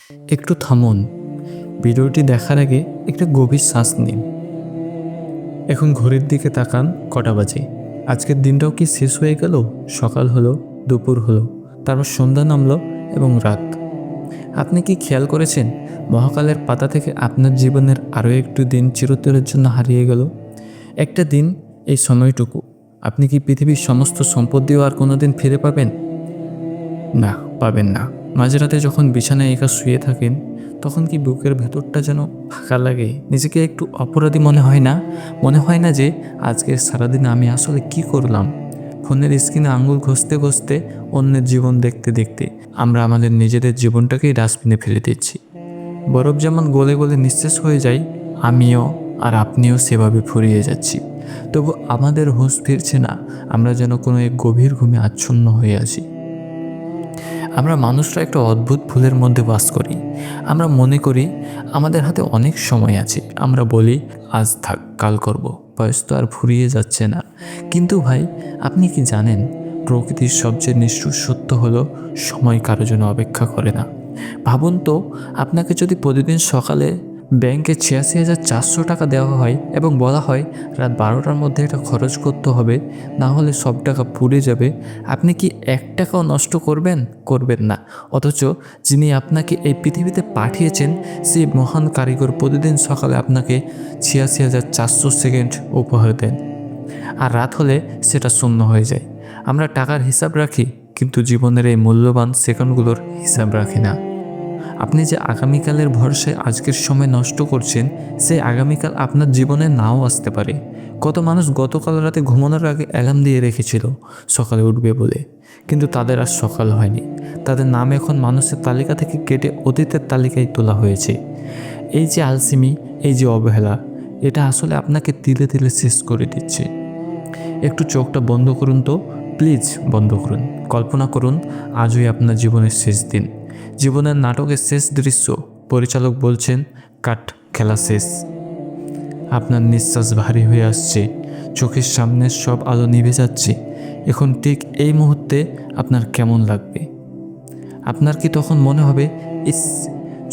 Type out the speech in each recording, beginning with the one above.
একটু থামুন। ভিডিওটি দেখার আগে একটা গভীর শ্বাস নিন। এখন ঘড়ির দিকে তাকান, কটা বাজে? আজকের দিনটাও কি শেষ হয়ে গেল? সকাল হলো, দুপুর হলো, তারপর সন্ধ্যা নামলো এবং রাত। আপনি কি খেয়াল করেছেন মহাকালের পাতা থেকে আপনার জীবনের আরও একটু দিন চিরতরের জন্য হারিয়ে গেল? একটা দিন, এই সময়টুকু। আপনি কি পৃথিবীর সমস্ত সম্পদ দিয়েও আর কোনো দিন ফিরে পাবেন? না, পাবেন না। মাঝরাতে যখন বিছানায় একা শুয়ে থাকেন, তখন কি বুকের ভেতরটা যেন ফাঁকা লাগে? নিজেকে একটু অপরাধী মনে হয় না? মনে হয় না যে আজকের সারাদিন আমি আসলে কি করলাম? ফোনের স্ক্রিনে আঙুল ঘষতে ঘষতে, অন্যের জীবন দেখতে দেখতে আমরা আমাদের নিজেদের জীবনটাকেই ডাস্টবিনে ফেলে দিচ্ছি। বরফ যেমন গলে গলে নিঃশেষ হয়ে যায়, আমিও আর আপনিও সেভাবে ফুরিয়ে যাচ্ছি। তবু আমাদের হুঁশ ফিরছে না। আমরা যেন কোনো এক গভীর ঘুমে আচ্ছন্ন হয়ে আছি। আমরা মানুষরা একটা অদ্ভুত ভুলের মধ্যে বাস করি। আমরা মনে করি আমাদের হাতে অনেক সময় আছে। আমরা বলি আজ থাক, কাল করব, বয়স তো আর ফুরিয়ে যাচ্ছে না। কিন্তু ভাই, আপনি কি জানেন প্রকৃতির সবচেয়ে নিষ্ঠুর সত্য হলো সময় কারো জন্য অপেক্ষা করে না। ভাবুন তো, আপনাকে যদি প্রতিদিন সকালে ব্যাংকে ৮৬,৪০০ টাকা দেওয়া হয় এবং বলা হয় রাত ১২টার মধ্যে এটা খরচ করতে হবে, না হলে সব টাকা পুড়ে যাবে, আপনি কি ১ টাকাও নষ্ট করবেন? করবেন না। অথচ যিনি আপনাকে এই পৃথিবীতে পাঠিয়েছেন, সেই মহান কারিগর প্রতিদিন সকালে আপনাকে ৮৬,৪০০ সেকেন্ড উপহার দেন, আর রাত হলে সেটা শূন্য হয়ে যায়। আমরা টাকার হিসাব রাখি, কিন্তু জীবনের এই মূল্যবান সেকেন্ডগুলোর হিসাব রাখি না। আপনি যে আগামীকালের ভরসায় আজকের সময় নষ্ট করছেন, সেই আগামীকাল আপনার জীবনে নাও আসতে পারে। কত মানুষ গতকাল রাতে ঘুমানোর আগে অ্যালার্ম দিয়ে রেখেছিল সকালে উঠবে বলে, কিন্তু তাদের আর সকাল হয়নি। তাদের নাম এখন মানুষের তালিকা থেকে কেটে অতীতের তালিকায় তোলা হয়েছে। এই যে আলসেমি, এই যে অবহেলা, এটা আসলে আপনাকে তিলে তিলে শেষ করে দিচ্ছে। একটু চোখটা বন্ধ করুন তো, প্লিজ বন্ধ করুন। কল্পনা করুন আজই আপনার জীবনের শেষ দিন, জীবনের নাটকের শেষ দৃশ্য। পরিচালক বলছেন কাট, খেলা শেষ। আপনার নিঃশ্বাস ভারী হয়ে আসছে, চোখের সামনের সব আলো নিভে যাচ্ছে। এখন ঠিক এই মুহূর্তে আপনার কেমন লাগবে? আপনার কি তখন মনে হবে, ইস,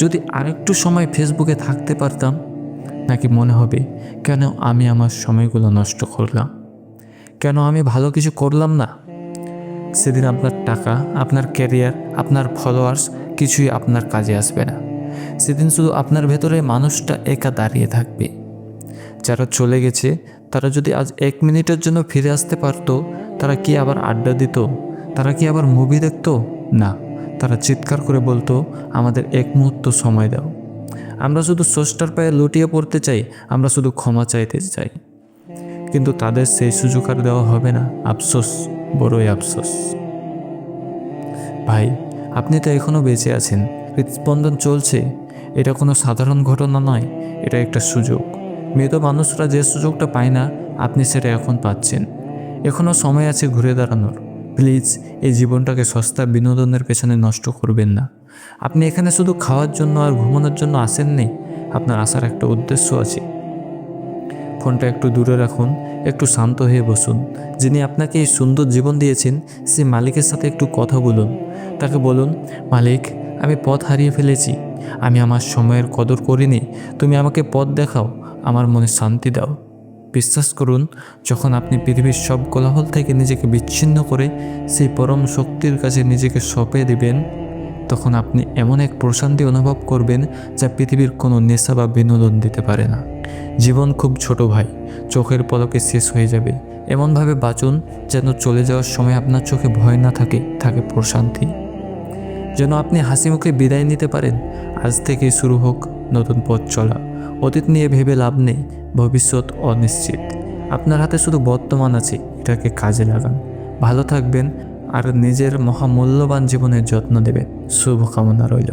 যদি আরেকটু সময় ফেসবুকে থাকতে পারতাম? নাকি মনে হবে, কেন আমি আমার সময়গুলো নষ্ট করলাম? কেন আমি ভালো কিছু করলাম না? সেদিন আপনার টাকা, আপনার ক্যারিয়ার, আপনার ফলোয়ার্স কিছুই আপনার কাজে আসবে না। সেদিন শুধু আপনার ভেতরে মানুষটা একা দাঁড়িয়ে থাকবে। যারা চলে গেছে, তারা যদি আজ ১ মিনিটের জন্য ফিরে আসতে পারত, তারা কি আবার আড্ডা দিত? তারা কি আবার মুভি দেখত? না, তারা চিৎকার করে বলতো, আমাদের ১ মুহূর্ত সময় দাও। আমরা শুধু স্রষ্টার পায়ে লুটিয়ে পড়তে চাই, আমরা শুধু ক্ষমা চাইতে চাই, কিন্তু তাদের সেই সুযোগ আর দেওয়া হবে না। আফসোস, বড়ই আফসোস। ভাই, আপনি তো এখনও বেঁচে আছেন, হৃদস্পন্দন চলছে। এটা কোনো সাধারণ ঘটনা নয়, এটা একটা সুযোগ। মৃত মানুষরা যে সুযোগটা পায় না, আপনি সেটা এখন পাচ্ছেন। এখনও সময় আছে ঘুরে দাঁড়ানোর। প্লিজ, এই জীবনটাকে সস্তা বিনোদনের পেছনে নষ্ট করবেন না। আপনি এখানে শুধু খাওয়ার জন্য আর ঘুমানোর জন্য আসেননি, আপনার আসার একটা উদ্দেশ্য আছে। ফোনটা একটু দূরে রাখুন, একটু শান্ত হয়ে বসুন। যিনি আপনাকে এই সুন্দর জীবন দিয়েছেন, সেই মালিকের সাথে একটু কথা বলুন। তাকে বলুন, মালিক, আমি পথ হারিয়ে ফেলেছি, আমি আমার সময়ের কদর করিনি, তুমি আমাকে পথ দেখাও, আমার মনে শান্তি দাও। বিশ্বাস করুন, যখন আপনি পৃথিবীর সব কোলাহল থেকে নিজেকে বিচ্ছিন্ন করে সেই পরম শক্তির কাছে নিজেকে সঁপে দিবেন, তখন আপনি এমন এক প্রশান্তি অনুভব করবেন যা পৃথিবীর কোনো নেশা বা বিনোদন দিতে পারে না। জীবন খুব ছোট ভাই, চোখের পলকে শেষ হয়ে যাবে। এমনভাবে বাঁচুন যেন চলে যাওয়ার সময় আপনার চোখে ভয় না থাকে, থাকে প্রশান্তি। যেন আপনি হাসি মুখে বিদায় নিতে পারেন। আজ থেকেই শুরু হোক নতুন পথ চলা। অতীত নিয়ে ভেবে লাভ নেই, ভবিষ্যৎ অনিশ্চিত। আপনার হাতে শুধু বর্তমান আছে, এটাকে কাজে লাগান। ভালো থাকবেন আর নিজের মহামূল্যবান জীবনের যত্ন দেবেন। শুভকামনা রইল।